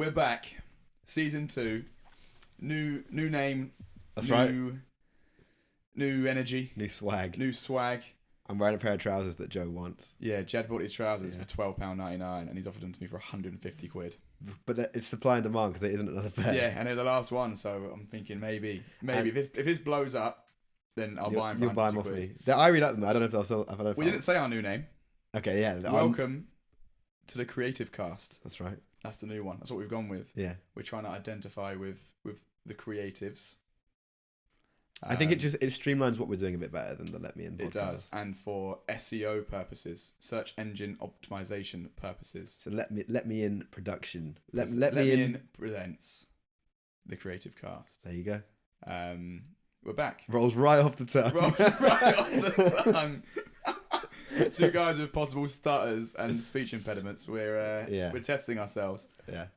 we're back. Season 2. New name. That's right. New energy. New swag. New swag. I'm wearing a pair of trousers that Joe wants. Yeah, Jad bought his trousers for £12.99 and he's offered them to me for 150 quid. But it's supply and demand because there isn't another pair. Yeah, and they're the last one, so I'm thinking maybe if this blows up, then I'll buy them for 150 You'll buy them off quid. me. I really like them. I don't know if they'll sell. We didn't say our new name. Okay, yeah. Welcome to the CreativeCast. That's right. That's the new one. That's what we've gone with. Yeah. We're trying to identify with the creatives. I think it streamlines what we're doing a bit better than the Let Me In podcast. It does, and for SEO purposes, search engine optimization purposes. So let me in production. Let me in presents the CreativeCast. There you go. We're back. Rolls right off the tongue. Rolls right off the tongue. Two guys with possible stutters and speech impediments. We're testing ourselves. Yeah.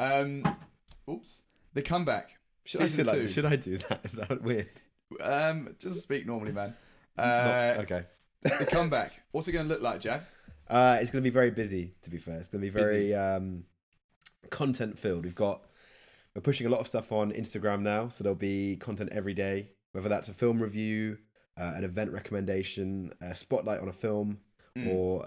Oops. The comeback. Should I do that? Is that weird? Just speak normally, man. Okay. The comeback. What's it going to look like, Jad? It's going to be very busy. To be fair, it's going to be very content filled. We're pushing a lot of stuff on Instagram now, so there'll be content every day. Whether that's a film review, an event recommendation, a spotlight on a film, or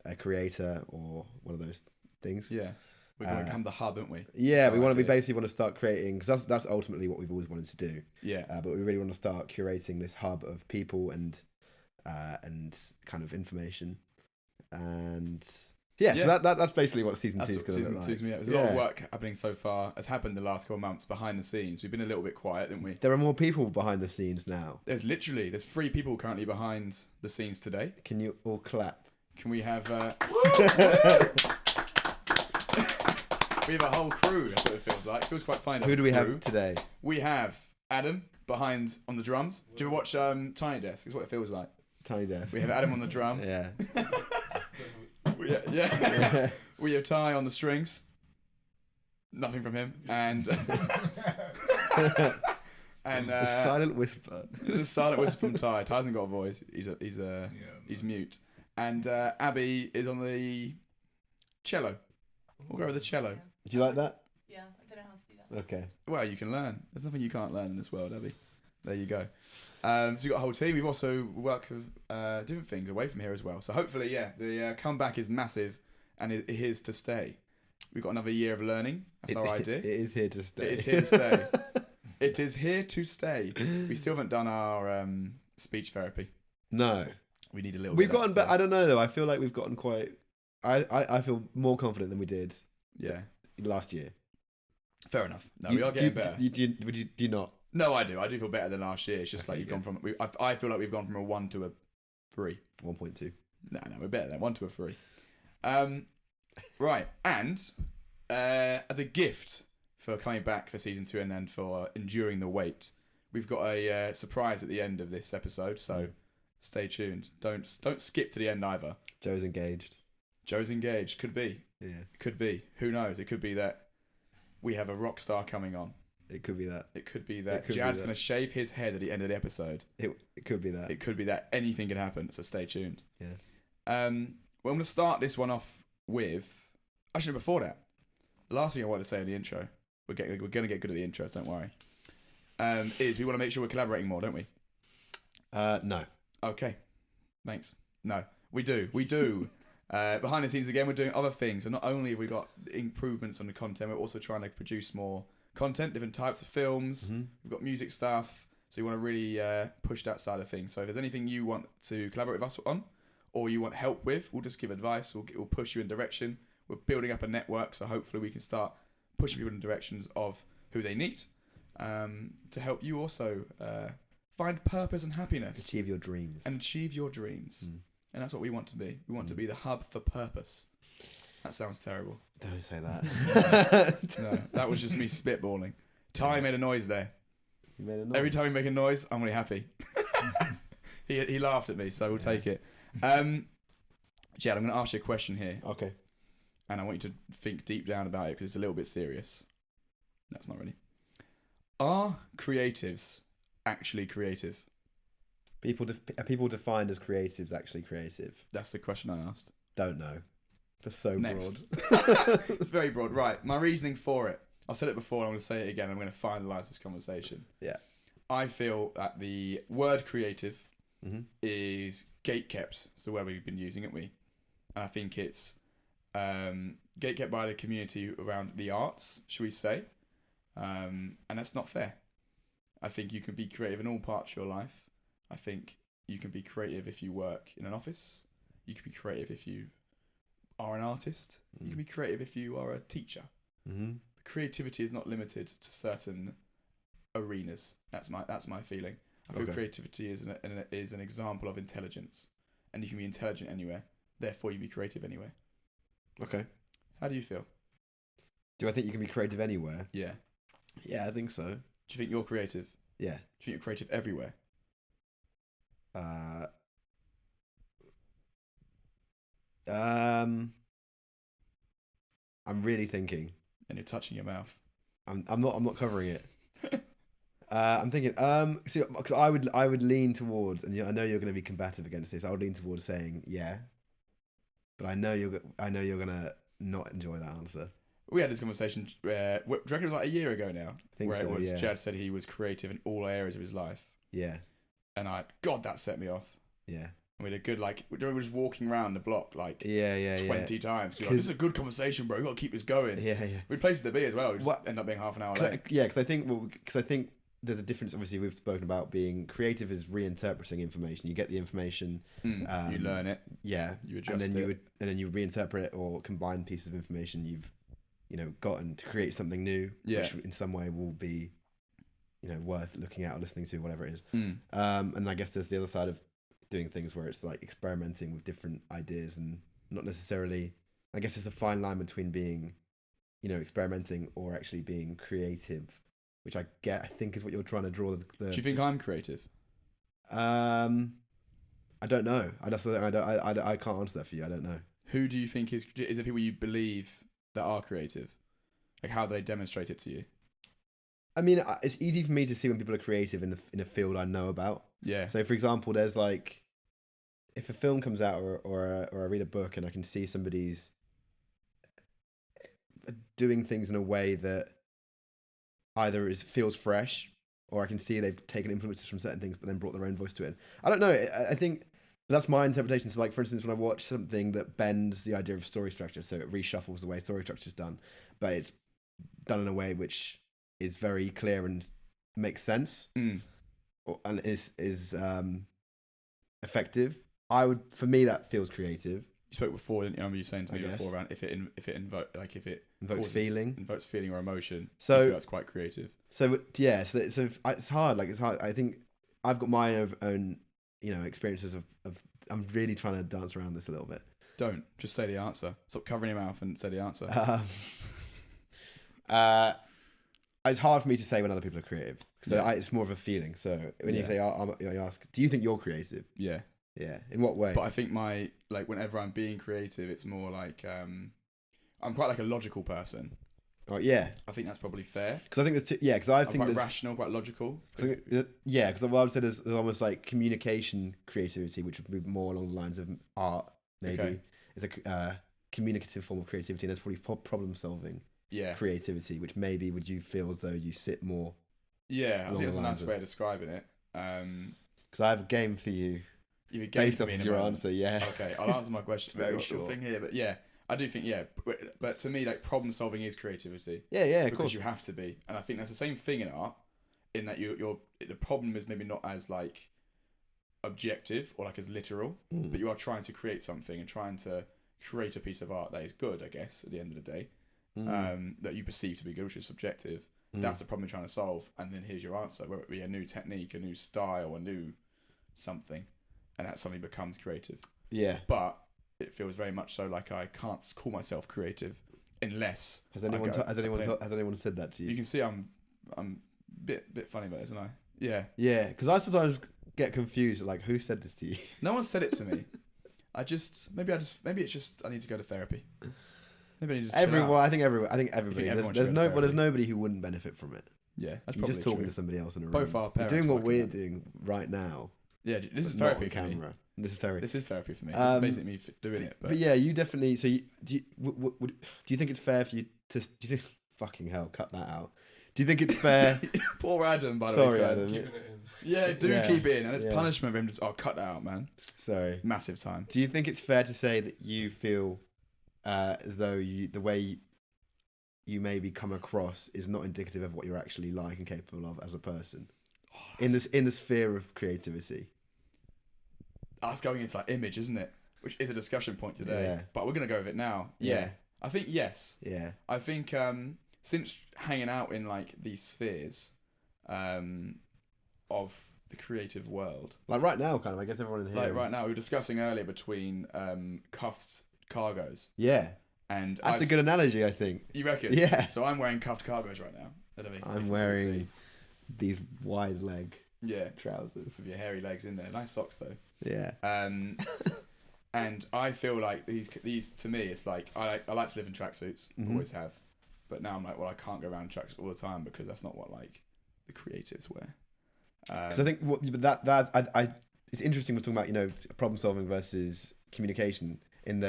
a creator, or one of those things. Yeah. We're going to become the hub, aren't we? Yeah, we basically want to start creating, because that's ultimately what we've always wanted to do. Yeah. But we really want to start curating this hub of people and kind of information. And so that's basically what season 2 is going to look like. There's a lot of work happening so far. Has happened the last couple of months behind the scenes. We've been a little bit quiet, didn't we? There are more people behind the scenes now. There's 3 people currently behind the scenes today. Can you all clap? Can we have... We have a whole crew, that's what it feels like. It feels quite fine. Who do we have today? We have Adam behind on the drums. Do you ever watch Tiny Desk? Is what it feels like. Tiny Desk. We have Adam on the drums. Yeah. Yeah. We have Ty on the strings. Nothing from him. And a silent whisper. There's a silent whisper from Ty. Ty hasn't got a voice. He's mute. And Abby is on the cello. We'll go with the cello. Do you like that? Yeah, I don't know how to do that. Okay. Well, you can learn. There's nothing you can't learn in this world, Abby. There you go. So we've got a whole team. We've also worked with different things away from here as well. So hopefully, the comeback is massive and it is to stay. We've got another year of learning. That's our idea. It is here to stay. It is here to stay. It is here to stay. We still haven't done our speech therapy. No. We need a little We've bit gotten better. I don't know, though. I feel like we've gotten quite... I feel more confident than we did last year. Fair enough. No, we are getting better. Do you not? No, I do. I do feel better than last year. It's just like you've gone from... I feel like we've gone from a 1 to a 3. 1.2. No, we're better than 1 to a 3. Right. And as a gift for coming back for season 2 and then for enduring the wait, we've got a surprise at the end of this episode. So stay tuned. Don't skip to the end either. Joe's engaged. Could be. Yeah. Could be. Who knows? It could be that we have a rock star coming on. It could be that. It could be that Jad's going to shave his head at the end of the episode. It could be that. It could be that. Anything can happen, so stay tuned. Yeah. Well, I'm going to start this one off with... Actually, before that, the last thing I want to say in the intro, we're going to get good at the intros, don't worry, is we want to make sure we're collaborating more, don't we? No. Okay. Thanks. No. We do. Behind the scenes again, we're doing other things. And not only have we got improvements on the content, we're also trying to produce more content, different types of films. Mm-hmm. We've got music stuff. So you want to really push that side of things. So if there's anything you want to collaborate with us on, or you want help with, we'll just give advice. We'll push you in direction. We're building up a network, so hopefully we can start pushing people in directions of who they need to help you also find purpose and happiness. Achieve your dreams. Mm. And that's what we want to be. We want to be the hub for purpose. That sounds terrible. Don't say that. No, that was just me spitballing. Ty made a noise there. You made a noise. Every time we make a noise, I'm really happy. He laughed at me, so we'll take it. Jad, I'm going to ask you a question here. Okay. And I want you to think deep down about it because it's a little bit serious. That's not really. Are creatives actually creative? Are people defined as creatives actually creative? That's the question I asked. Don't know. That's so Next. broad. It's very broad. Right. My reasoning for it. I've said it before and I'm going to say it again. I'm going to finalise this conversation. Yeah. I feel that the word creative Mm-hmm. is gatekept. It's the word we've been using, haven't we? And I think it's gatekept by the community around the arts, should we say. And that's not fair. I think you can be creative in all parts of your life. I think you can be creative if you work in an office. You can be creative if you are an artist. You can be creative if you are a teacher. Mm-hmm. Creativity is not limited to certain arenas. That's my feeling. I feel creativity is an example of intelligence, and you can be intelligent anywhere. Therefore, you can be creative anywhere. Okay. How do you feel? Do I think you can be creative anywhere? Yeah. Yeah, I think so. Do you think you're creative? Yeah. Do you think you're creative everywhere? I'm really thinking. And you're touching your mouth. I'm not covering it. I'm thinking. See, because I would lean towards, and I know you're going to be combative against this. I would lean towards saying yeah, but I know you're gonna not enjoy that answer. We had this conversation. Do you reckon it was like a year ago now? I think where so. It was Yeah. Jad said he was creative in all areas of his life, Yeah. and that set me off. Yeah. And we had a good we were just walking around the block Yeah. 20 times. Like, this is a good conversation, bro. We got to keep this going. Yeah. We had places to be as well. We just end up being half an hour late. Yeah, because I think there's a difference. Obviously, we've spoken about being creative is reinterpreting information. You get the information, you learn it. Yeah, you adjust and then you reinterpret it or combine pieces of information you've gotten to create something new, which in some way will be worth looking at or listening to, whatever it is. And I guess there's the other side of doing things where it's like experimenting with different ideas and not necessarily. I guess it's a fine line between being experimenting or actually being creative, which I think is what you're trying to draw. Do you think I'm creative? I don't know. I can't answer that for you. I don't know. Who do you think is it people you believe that are creative? Like, how do they demonstrate it to you? I mean, it's easy for me to see when people are creative in a field I know about. Yeah. So, for example, there's if a film comes out or I read a book and I can see somebody's doing things in a way that either feels fresh, or I can see they've taken influences from certain things but then brought their own voice to it. I don't know. I think that's my interpretation. So, for instance, when I watch something that bends the idea of story structure, so it reshuffles the way story structure is done, but it's done in a way which is very clear and makes sense, and is effective. For me, that feels creative. You spoke before, didn't you? I remember you saying to me before around if it invokes feeling or emotion. So that's quite creative. So yeah, so it's hard. It's hard. I think I've got my own experiences of. I'm really trying to dance around this a little bit. Don't just say the answer. Stop covering your mouth and say the answer. It's hard for me to say when other people are creative. So it's more of a feeling. So when you say, you ask, do you think you're creative? Yeah. Yeah. In what way? But I think whenever I'm being creative, it's more I'm quite a logical person. Oh yeah. I think that's probably fair. Because I think there's because I think quite rational, quite logical. Because what I would say there's almost communication creativity, which would be more along the lines of art. Maybe it's a communicative form of creativity, and there's probably problem solving. Yeah. Creativity, which maybe would you feel as though you sit more. Yeah, I think that's a nice way of describing it. Because I have a game for you. You have a game based off of your answer, yeah. Okay, I'll answer my question. Very short thing here, but yeah, I do think but to me, problem solving is creativity. Yeah, because you have to be, and I think that's the same thing in art. In that the problem is maybe not as objective or as literal, but you are trying to create something and trying to create a piece of art that is good. I guess at the end of the day. That you perceive to be good, which is subjective. That's the problem you're trying to solve, and then here's your answer, whether it be a new technique, a new style, a new something, and that suddenly becomes creative. Yeah. But it feels very much so I can't call myself creative unless has anyone said that to you? You can see I'm a bit funny about it, isn't I? Yeah. Yeah, because I sometimes get confused. Who said this to you? No one said it to me. Maybe it's just I need to go to therapy. Everyone, I think everybody. There's nobody who wouldn't benefit from it. Yeah, that's just talking to somebody else in a room. Both our parents. You're doing what we're doing right now. Yeah, this is therapy for me. This is therapy. This is therapy for me. This is basically me doing it. But yeah, you definitely. So do you think it's fair for you to? Do you think? Fucking hell, cut that out. Do you think it's fair? Poor Adam, by the way. Sorry, Adam. Keeping it in. Yeah, keep it in, and it's Yeah. punishment for him. Just cut that out, man. Sorry. Massive time. Do you think it's fair to say that you feel as though the way you maybe come across is not indicative of what you're actually like and capable of as a person in the sphere of creativity? That's going into like image, isn't it? Which is a discussion point today. Yeah. But we're gonna go with it now. Yeah. I think yes. Yeah. I think since hanging out in like these spheres of the creative world, Like right now, kind of. I guess everyone in here. like right now, we were discussing earlier between cuffed cargos, Yeah. and That's a good analogy, I think. You reckon? Yeah. So I'm wearing cuffed cargos right now. I don't know if you I'm can wearing see. these wide leg Yeah, trousers. with your hairy legs in there. Nice socks though. Yeah. And I feel like these to me, it's like I like to live in tracksuits, Mhm. always have, but now I'm like, well, I can't go around in tracksuits all the time because that's not what like the creatives wear. Because I think it's interesting we're talking about problem solving versus communication in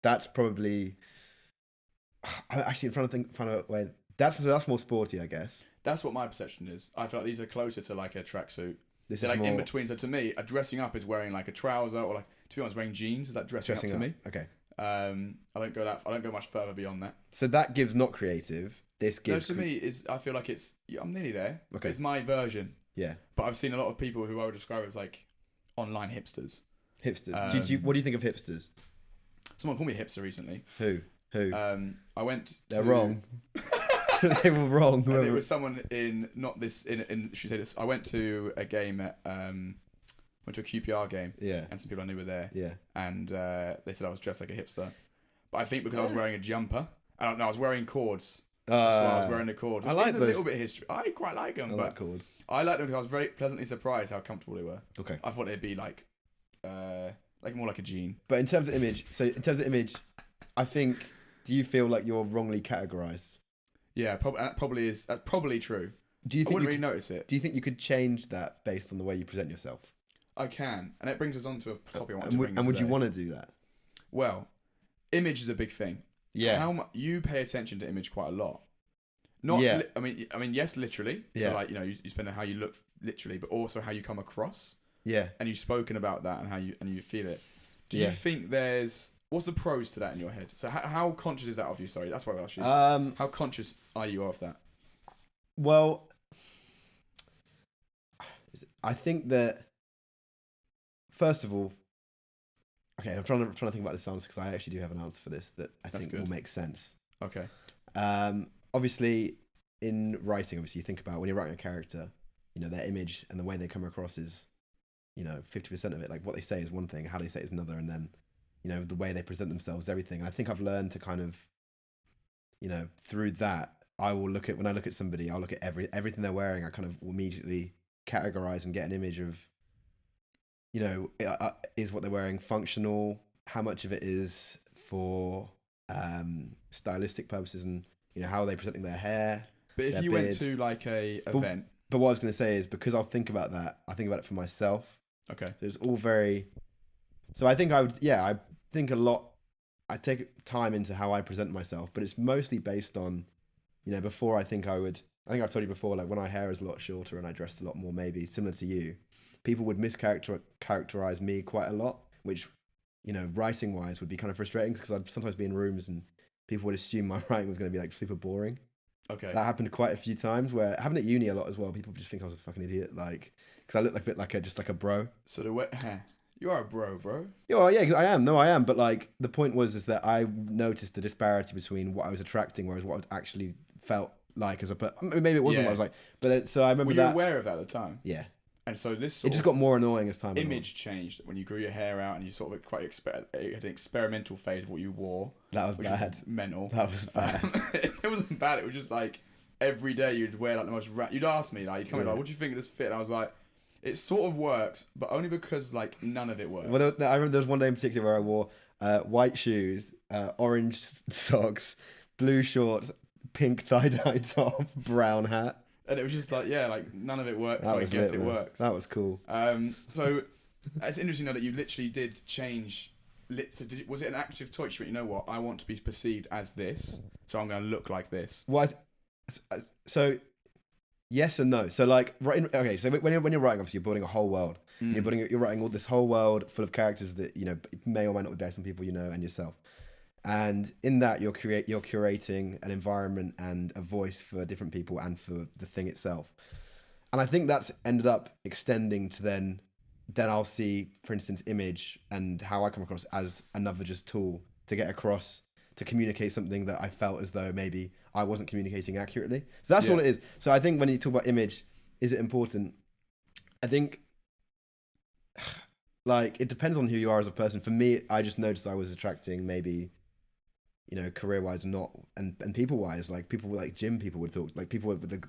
that's probably I'm actually trying to find a way that's more sporty, I guess. that's what my perception is. I feel like these are closer to like a tracksuit. This They're is like more in between. So to me, a dressing up is wearing like a trouser or like to be honest, wearing jeans is like dressing up to me. Okay. I don't go much further beyond that. So that gives not creative. This No, gives to me is I feel like I'm nearly there. Okay. It's my version. Yeah. But I've seen a lot of people who I would describe as like online hipsters. Hipsters. What do you think of hipsters? Someone called me a hipster recently. Who? I went. They're wrong. They were wrong. And it was someone in not this in. Should we say this? I went to a game at went to a QPR game. Yeah. And some people I knew were there. Yeah. And they said I was dressed like a hipster, but I think because I was wearing a jumper. I don't know. I was wearing cords. That's why I was wearing the cords. I like a those. little bit of history. I quite like them, I but like cords. I like them because I was very pleasantly surprised how comfortable they were. Okay. I thought they'd be like more like a jean. But in terms of image, I think. Do you feel like you're wrongly categorized? Yeah, that probably is. That's probably true. Do you I think wouldn't really notice it. Do you think you could change that based on the way you present yourself? I can, and it brings us on to a topic I want And, to would, bring and would you today. want to do that? Well, image is a big thing. Yeah. How you pay attention to image quite a lot. Not. Yeah. I mean, yes, literally. Yeah. So like you spend on how you look literally, but also how you come across. Yeah. And you've spoken about that and how you feel it. Do Yeah. you think what's the pros to that in your head? So how conscious is that of you? Sorry, that's what I asked you. How conscious are you of that? Well, I think that first of all, okay, I'm trying to think about this answer because I actually do have an answer for this that I That's think good. will make sense. Okay. Obviously, in writing, you think about when you're writing a character, their image and the way they come across is, 50% of it. Like what they say is one thing, how they say it is another, and then, the way they present themselves, everything. And I think I've learned to kind of, through that, when I look at somebody, I'll look at everything they're wearing. I kind of immediately categorize and get an image of, is what they're wearing functional? How much of it is for stylistic purposes, and how are they presenting their hair? But if their you went beard? to like a event, But what I was going to say is because I'll think about that, I think about it for myself. okay, So it's all very. So I think I think a lot. I take time into how I present myself, but it's mostly based on, before I think I've told you before, like when my hair is a lot shorter and I dressed a lot more, maybe similar to you, people would mischaracterize me quite a lot, which, writing wise would be kind of frustrating because I'd sometimes be in rooms and people would assume my writing was going to be like super boring. okay. That happened quite a few times where it happened at uni a lot as well. People just think I was a fucking idiot, like, because I look like a bit like just like a bro. So the wet hair. You are a bro. Yeah, I am. No, I am. But like the point is that I noticed the disparity between what I was attracting, whereas what I actually felt like as a. Maybe it wasn't Yeah. what I was like, but so I remember Were you that. aware of that at the time? Yeah, And so this it sort just of got more annoying as time went on. image changed when you grew your hair out and you sort of quite had an experimental phase of what you wore. That was which bad. Was mental. That was bad. It wasn't bad. It was just like every day you'd wear like the most. You'd ask me like, you'd come in Yeah. like, "What do you think of this fit?" And I was like, "It sort of works, but only because like none of it works." Well, I remember there was one day in particular where I wore white shoes, orange socks, blue shorts, pink tie-dye top, brown hat. And it was just like, yeah, like none of it works. That So I was guess lit, it man. works. That was cool. So It's interesting though that you literally did change. So was it an active choice? You know what? I want to be perceived as this, so I'm going to look like this. Well, so yes and no. So like, okay. So when you're writing, obviously you're building a whole world. You're writing all this whole world full of characters that may or may not be based on people and yourself. And in that, you're curating an environment and a voice for different people and for the thing itself. And I think that's ended up extending to then I'll see, for instance, image and how I come across as another just tool to get across, to communicate something that I felt as though maybe I wasn't communicating accurately. So that's all it is. So I think when you talk about image, is it important? I think like it depends on who you are as a person. For me, I just noticed I was attracting maybe, career-wise and people-wise, like people like gym people would talk, like people with the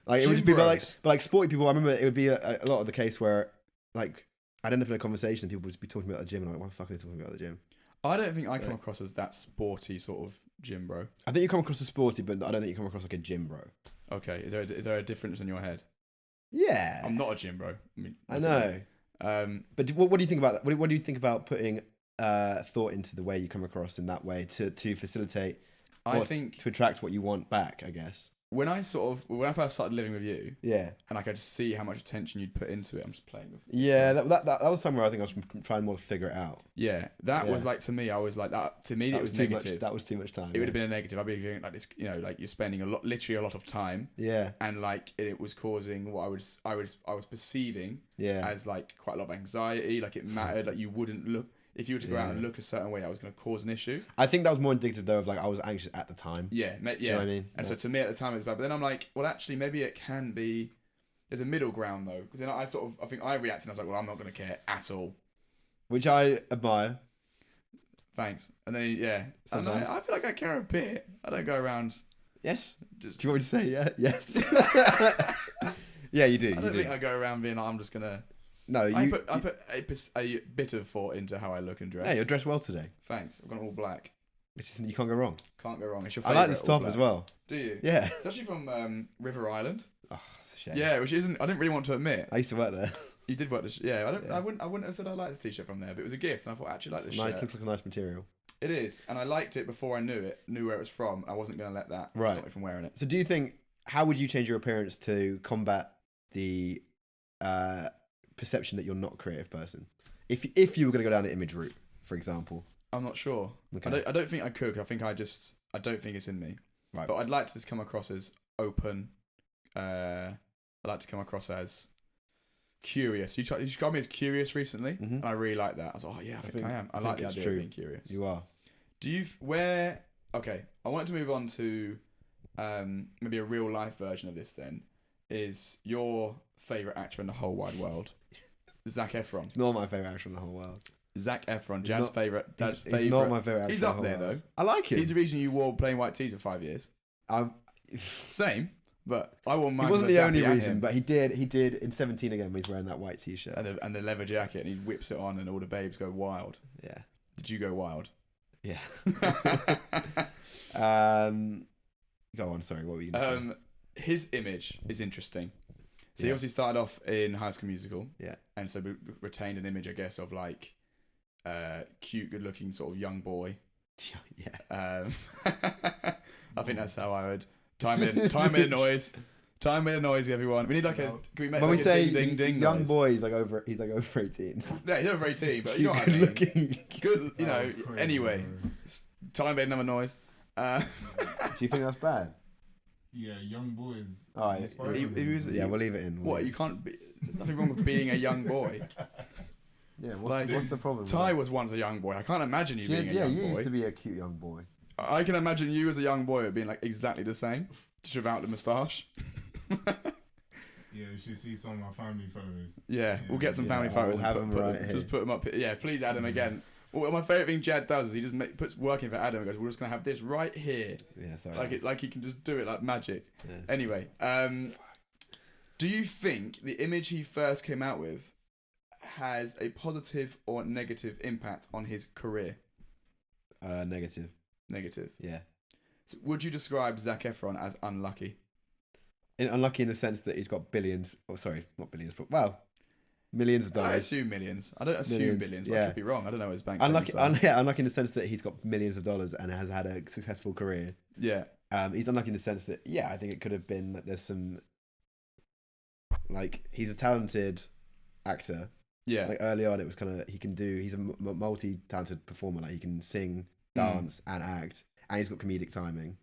like it would just be like sporty people. I remember it would be a lot of the case where like I'd end up in a conversation and people would just be talking about the gym and I'm like, what the fuck are they talking about the gym? I don't think I come across as that sporty sort of gym bro. I think you come across as sporty, but I don't think you come across like a gym bro. Okay, is there a difference in your head? Yeah, I'm not a gym bro. I know. But what do you think about that? What do you think about putting thought into the way you come across in that way to facilitate? I think to attract what you want back, I guess. When I first started living with you, and I could see how much attention you'd put into it. I'm just playing with. That was somewhere I think I was trying more to figure it out. Yeah, that was like to me. I was like that. To me, it was negative. That was too much time. It would have been a negative. I'd be feeling like this. Like you're spending literally a lot of time. Yeah. And like it was causing what I was perceiving. As like quite a lot of anxiety. Like it mattered. Like you wouldn't look. If you were to go out and look a certain way, I was going to cause an issue. I think that was more indicative though of like I was anxious at the time. Yeah. Do you know what I mean? And so to me at the time it was bad. But then I'm like, well, actually, maybe it can be. There's a middle ground though, because then I think I reacted and I was like, well, I'm not going to care at all. Which I admire. Thanks. And then sometimes I feel like I care a bit. I don't go around. Yes. Do you want me to say yes? Yeah, you do. I don't think I go around being like, I'm just gonna. No, I put a bit of thought into how I look and dress. Yeah, you're dressed well today. Thanks. I've gone all black. You can't go wrong. Can't go wrong. It's your I favourite. like this top as well. Do you? Yeah. It's actually from River Island. Oh, it's a shame. Yeah, which isn't. I didn't really want to admit. I used to work there. You did work this. Yeah, I wouldn't have said I liked this t-shirt from there, but it was a gift, and I thought I actually like this shirt. Looks like a nice material. It is, and I liked it before I knew where it was from. I wasn't going to let that stop me from wearing it. So, do you think? How would you change your appearance to combat the perception that you're not a creative person? If you were going to go down the image route, for example. I'm not sure. Okay. I don't think I could. I don't think it's in me. Right. But I'd like to just come across as open. I'd like to come across as curious. You described me as curious recently, and I really like that. I was like, oh yeah, I think I am. I like the idea of being curious. You are. Okay, I wanted to move on to maybe a real life version of this then. Is your favourite actor in the whole wide world Zac Efron? It's not my favourite actor in the whole world. Zac Efron, Jad's favourite. He's not my favourite actor. He's up there though. I like him. He's the reason you wore plain white tees for 5 years. Same, but I wore mine. He wasn't the only reason, but he did in 17 again when he's wearing that white t-shirt and the leather jacket, and he whips it on, and all the babes go wild. Yeah. Did you go wild? Yeah. Go on. Sorry, what were you going to say? His image is interesting. So he obviously started off in High School Musical. Yeah. And so retained an image, I guess, of like cute, good-looking sort of young boy. Yeah. I think that's how I would time in a noise. Time in a noise, everyone. We need like a. Can we make when like we say ding ding young noise? boy, he's like over 18. Yeah, he's over 18, but Cute, you know what I mean. looking. Good, anyway, time made another noise. Do you think that's bad? Yeah, young boys. Oh, we'll leave it in. You can't be. There's nothing wrong with being a young boy. Yeah, what's the problem? Ty was once a young boy. I can't imagine you being a young boy. Yeah, you used to be a cute young boy. I can imagine you as a young boy being like exactly the same, just without the moustache. Yeah, you should see some of my family photos. Yeah, we'll get some family photos. We'll have them right here. Just put them up. Yeah, please add them again. Well, my favourite thing Jad does is he just puts work in for Adam and goes, we're just going to have this right here. Yeah, sorry. Like he can just do it like magic. Yeah. Anyway, do you think the image he first came out with has a positive or negative impact on his career? Negative. Negative. Yeah. So would you describe Zac Efron as unlucky? Unlucky in the sense that he's got billions. Oh, sorry, not billions, but well, millions of I dollars. assume millions. I don't assume Millions, billions, but yeah. I could be wrong. I don't know his bank Unlucky, statements. unlucky in the sense that he's got millions of dollars and has had a successful career. Yeah. He's unlucky in the sense that, I think it could have been that there's some, like, he's a talented actor. Yeah. Like early on, it was kind of he's a multi-talented performer. Like he can sing, dance, and act, and he's got comedic timing.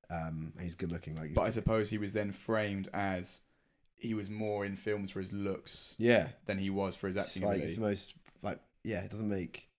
And he's good looking. Like, but I suppose he was then framed as he was more in films for his looks, than he was for his acting ability. It's the most it doesn't make.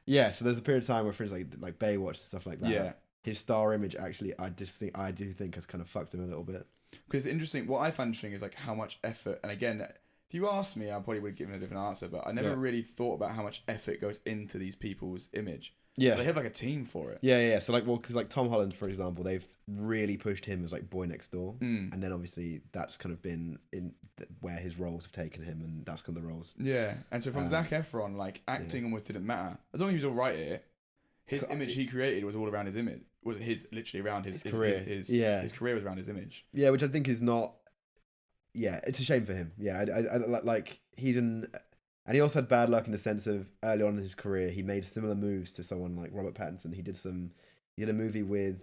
Yeah, so there's a period of time where, for instance, like Baywatch and stuff like that. Yeah, his star image actually, I do think has kind of fucked him a little bit. Because it's interesting. What I find interesting is like how much effort, and again, if you asked me, I probably would have given a different answer, but I never really thought about how much effort goes into these people's image. Yeah. They have like a team for it. Yeah. So because like Tom Holland, for example, they've really pushed him as like boy next door. And then obviously that's kind of been where his roles have taken him, and that's kind of the roles. Yeah. And so from Zac Efron, like acting almost didn't matter. As long as he was all right here, his image he created was all around his image. Was literally around his career. His career was around his image. Yeah, which I think is not. Yeah, it's a shame for him. Yeah, I like he's an. And he also had bad luck in the sense of early on in his career, he made similar moves to someone like Robert Pattinson. He did a movie with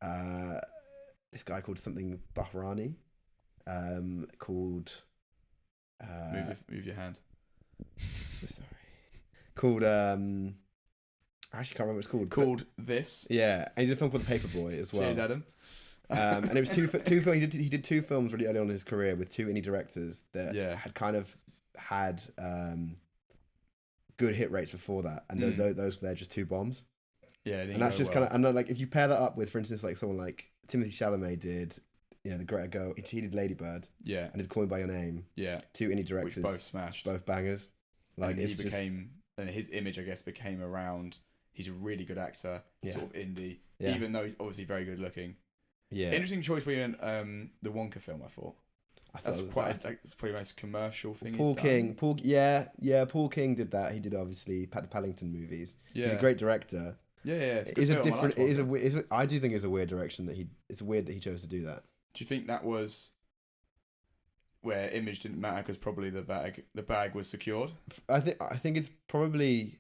this guy called something Bahrani, called move your hand. Sorry, called I actually can't remember what it's called. Called This. Yeah, and he's in a film called The Paperboy as well. Cheers, Adam. And it was two films. He did two films really early on in his career with two indie directors that had kind of had good hit rates before that, and those were just two bombs. Yeah, and that's just kind of, and like if you pair that up with, for instance, like someone like Timothée Chalamet did, the Greta Girl, he did Lady Bird, and did Call Me by Your Name, two indie directors, which both smashed, both bangers. Like and his image, I guess, became around. He's a really good actor, sort of indie, even though he's obviously very good looking. Yeah, interesting choice when you're in the Wonka film. I thought. That's quite it's probably the most commercial thing. Paul King, Paul King did that. He did obviously the Paddington movies. Yeah, he's a great director. Yeah. It's a different. It is a. I do think it's a weird direction that he. It's weird that he chose to do that. Do you think that was where image didn't matter because probably the bag was secured? I think it's probably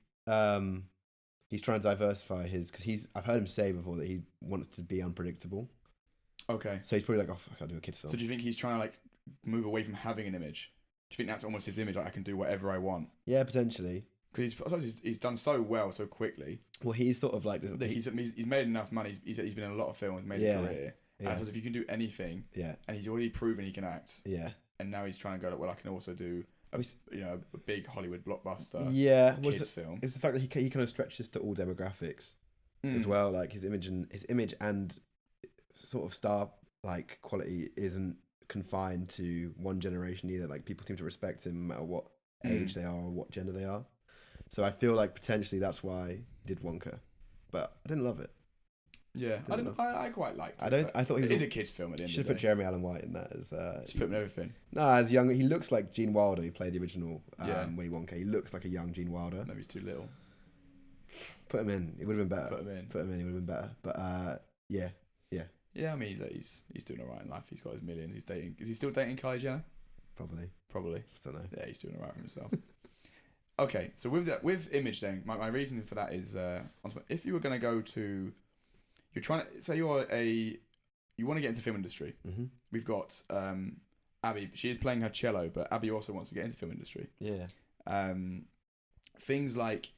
he's trying to diversify because I've heard him say before that he wants to be unpredictable. Okay. So he's probably like, I'll do a kids film. So do you think he's trying to like move away from having an image? Do you think that's almost his image? Like I can do whatever I want. Yeah, potentially. Because he's done so well so quickly. Well, he's sort of like this. He's made enough money. He's been in a lot of films, made a career. Yeah. I suppose if you can do anything. Yeah. And he's already proven he can act. Yeah. And now he's trying to go like, well, I can also do a big Hollywood blockbuster. Yeah. Kids film. It's the fact that he kind of stretches to all demographics as well. Like his image and sort of star like quality isn't confined to one generation either. Like people seem to respect him no matter what age they are or what gender they are. So I feel like potentially that's why he did Wonka, but I didn't love it. Yeah, I quite liked it. I thought it is a kids' film at the end. Should put Jeremy Allen White in that as. Just put him in everything. No, as young, he looks like Gene Wilder, who played the original Willy Wonka. He looks like a young Gene Wilder. Maybe he's too little. Put him in. It would have been better. Put him in. He would have been better. But yeah. Yeah, I mean, he's doing alright in life. He's got his millions. He's dating. Is he still dating Kylie Jenner? Probably. I don't know. Yeah, he's doing alright for himself. Okay, so with image then, my reason for that is if you were going to go to, you're trying to say you want to get into the film industry. Mm-hmm. We've got Abby. She is playing her cello, but Abby also wants to get into the film industry. Yeah. Things like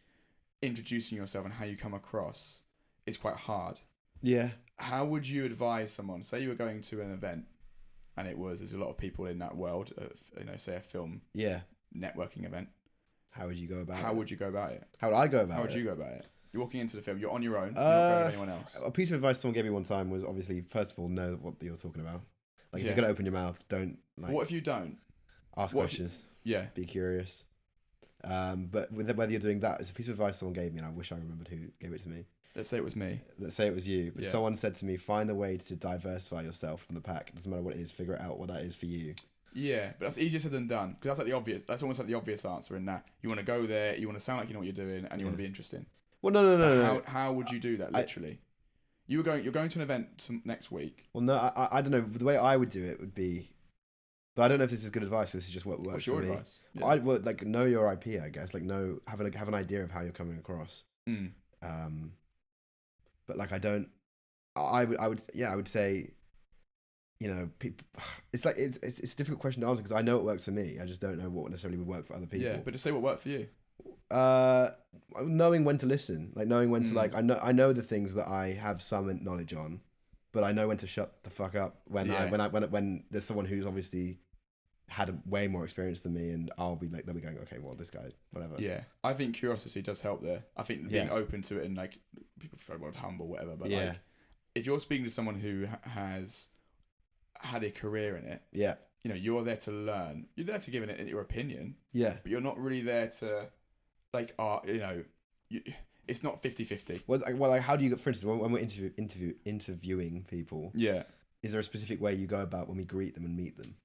introducing yourself and how you come across is quite hard. Yeah. How would you advise someone? Say you were going to an event, and there's a lot of people in that world. Say a film. Yeah. Networking event. How would you go about it? How would you go about it? How would I go about it? How would you go about it? You're walking into the film. You're on your own. You're not going with anyone else. A piece of advice someone gave me one time was obviously, first of all, know what you're talking about. Like, if you're going to open your mouth, don't... Like, what if you don't? Ask questions. Be curious. But whether you're doing that, it's a piece of advice someone gave me, and I wish I remembered who gave it to me. Let's say it was me. Let's say it was you. But someone said to me, find a way to diversify yourself from the pack. It doesn't matter what it is. Figure out what that is for you. Yeah, but that's easier said than done, because that's almost like the obvious answer in that you want to go there, you want to sound like you know what you're doing, and you want to be interesting. Well, no. How would you do that? Literally, you're going to an event next week. Well, no, I don't know. The way I would do it would be, But I don't know if this is good advice. This is just what works What's your for me. advice? Yeah. I would like know your IP, I guess. Like have an idea of how you're coming across. Mm. But like I would say, you know, people. It's like it's a difficult question to answer because I know it works for me. I just don't know what necessarily would work for other people. Yeah, but just say what worked for you. Knowing when to listen, like knowing when to like. I know the things that I have some knowledge on, but I know when to shut the fuck up when there's someone who's obviously had way more experience than me, and I'll be like, they'll be going, okay, well, this guy, whatever. Yeah, I think curiosity does help there. I think being open to it and like people prefer the word humble, whatever. But like, if you're speaking to someone who has had a career in it, you know, you're there to learn. You're there to give it your opinion. Yeah, but you're not really there to like, you know, it's not 50-50. Well, like, how do you, for instance, when we're interviewing people? Yeah, is there a specific way you go about when we greet them and meet them?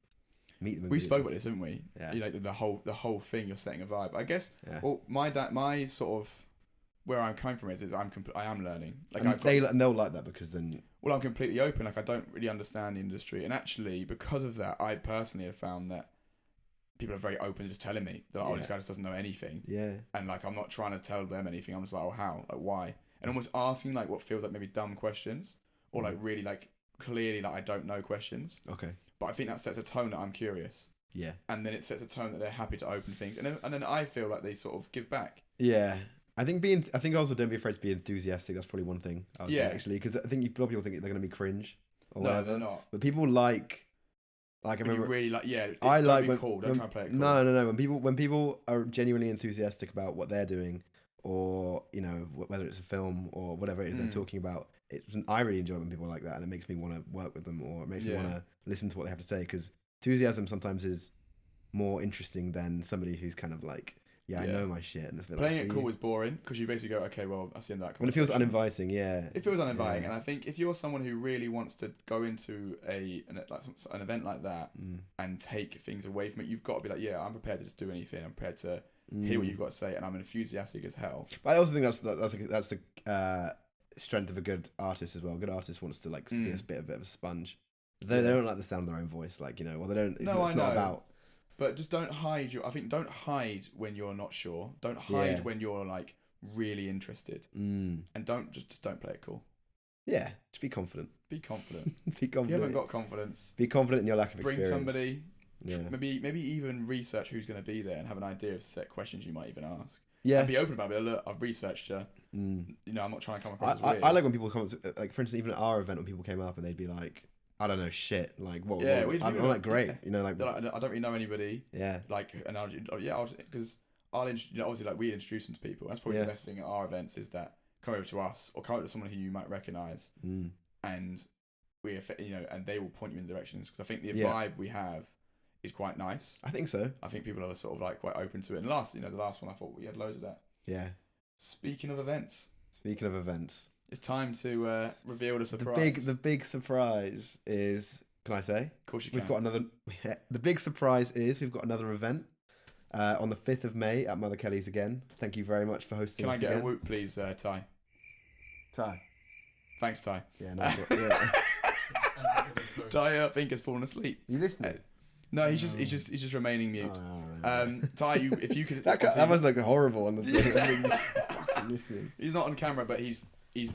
We spoke about this, didn't we? Yeah. You know, the whole thing. You're setting a vibe. I guess. Yeah. Well, my sort of where I'm coming from is I am learning. Like and they'll like that because then. Well, I'm completely open. Like I don't really understand the industry, and actually because of that, I personally have found that people are very open to just telling me that this guy just doesn't know anything. Yeah. And like I'm not trying to tell them anything. I'm just like, oh, how? Like why? And almost asking like what feels like maybe dumb questions or like really like clearly like I don't know questions. Okay. But I think that sets a tone that I'm curious. Yeah. And then it sets a tone that they're happy to open things. And then I feel like they sort of give back. Yeah. I think also don't be afraid to be enthusiastic. That's probably one thing I would say actually. Because I think a lot of people think they're going to be cringe or whatever. No, they're not. But people like I remember. Really like, I like when, cool. Don't try and play it cool. No. When people are genuinely enthusiastic about what they're doing or, you know, whether it's a film or whatever it is they're talking about, I really enjoy when people are like that, and it makes me want to work with them, or it makes me want to listen to what they have to say, because enthusiasm sometimes is more interesting than somebody who's kind of like, I know my shit. And it's playing it cool is boring, because you basically go, okay, well, I've seen that. When it feels uninviting, It feels uninviting, and I think if you're someone who really wants to go into an event like that and take things away from it, you've got to be like, I'm prepared to just do anything. I'm prepared to hear what you've got to say, and I'm enthusiastic as hell. But I also think that's the strength of a good artist as well. A good artist wants to like be a bit of a sponge. They don't like the sound of their own voice, like, you know. Well, they don't. It's not about. But just don't hide don't hide when you're not sure. Don't hide when you're like really interested. And don't play it cool. Yeah, just be confident. Be confident. Be confident. If you haven't got confidence, be confident in your lack of experience. Bring somebody. Maybe even research who's going to be there and have an idea of set questions you might even ask. Yeah. And be open about it. Look, I've researched you. You know, I'm not trying to come across as weird. I like when people come up to, like, for instance, even at our event, when people came up and they'd be like, I don't know shit. Like, what? Yeah, I'm like, great. Yeah. You know, like, I don't really know anybody. Yeah. Like, and because obviously, like, we introduce them to people. That's probably the best thing at our events is that come over to us or come over to someone who you might recognise, and and they will point you in directions, because I think the vibe we have is quite nice. I think so. I think people are sort of like quite open to it. And the last one, I thought we had loads of that. Yeah. Speaking of events, it's time to reveal the surprise. The big surprise is, can I say? Of course you can. We've got another. The big surprise is we've got another event on the 5th of May at Mother Kelly's again. Thank you very much for hosting us again. Can I get a whoop, please, Ty? Ty. Thanks, Ty. Yeah, no. Yeah. Ty, I think, has fallen asleep. You listening? No, he's just remaining mute. Ty, if you could. that was like horrible on the. He's not on camera, but he just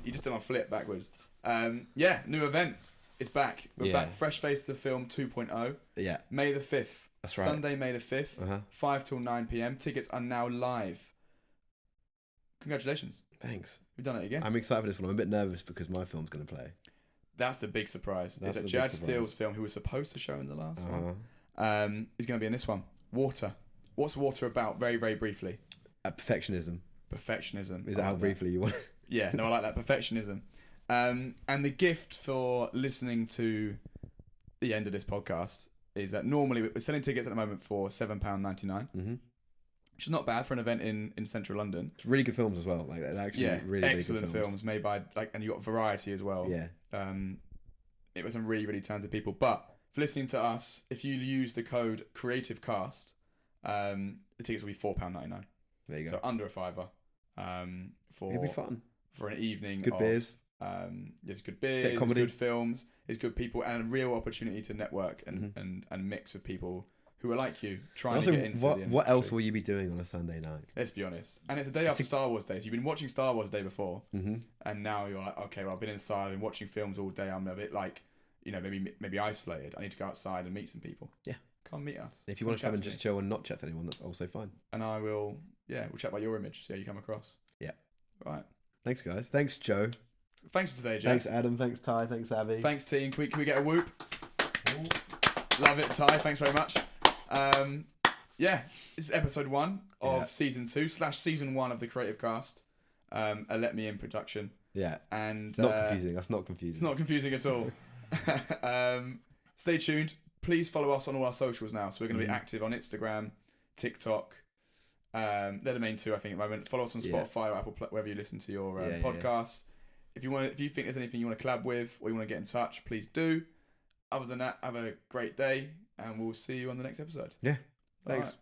did a flip backwards. New event. It's back. We're back. Fresh Face to Film 2.0. Yeah. May the 5th. That's right. Sunday, May the 5th. 5 till 9 p.m. Tickets are now live. Congratulations. Thanks. We've done it again. I'm excited for this one. I'm a bit nervous because my film's going to play. That's the big surprise. It's a Jad Steele's film, who was supposed to show in the last one. Is going to be in this one. Water. What's Water about? Very, very briefly. Perfectionism. Is that how briefly you want? Yeah, no, I like that. Perfectionism. And the gift for listening to the end of this podcast is that normally we're selling tickets at the moment for £7.99, which is not bad for an event in central London. It's really good films as well. Like, they're actually really excellent films made by and you got variety as well. Yeah. It was some really, really talented people. But for listening to us, if you use the code CreativeCast, the tickets will be £4.99. There you go. So under a £5. It'll be fun for an evening. Good beers. There's good beers, there's comedy. good films, there's good people, and a real opportunity to network and mix with people who are like you, trying Also, to get into the industry. what else will you be doing on a Sunday night? Let's be honest. And it's a day after Star Wars Day. So you've been watching Star Wars Day before, and now you're like, okay, well, I've been inside and watching films all day. I'm a bit like, maybe isolated. I need to go outside and meet some people. Yeah. Come meet us. If you want to come and just chill and not chat to anyone, that's also fine. And I will, we'll chat about your image, see how you come across. Yeah. Right. Thanks, guys. Thanks, Joe. Thanks for today, Jad. Thanks, Adam. Thanks, Ty. Thanks, Abby. Thanks, team. Can we get a whoop? Love it, Ty. Thanks very much. This is episode 1 of season 2 / season 1 of the CreativeCast. A Let Me In production. Yeah. And not confusing. That's not confusing. It's not confusing at all. Stay tuned. Please follow us on all our socials now. So we're going to be active on Instagram, TikTok. They're the main 2, I think, at the moment. Follow us on Spotify or Apple, wherever you listen to your podcasts. If you think there's anything you want to collab with or you want to get in touch, please do. Other than that, have a great day, and we'll see you on the next episode. Yeah. Thanks. All right.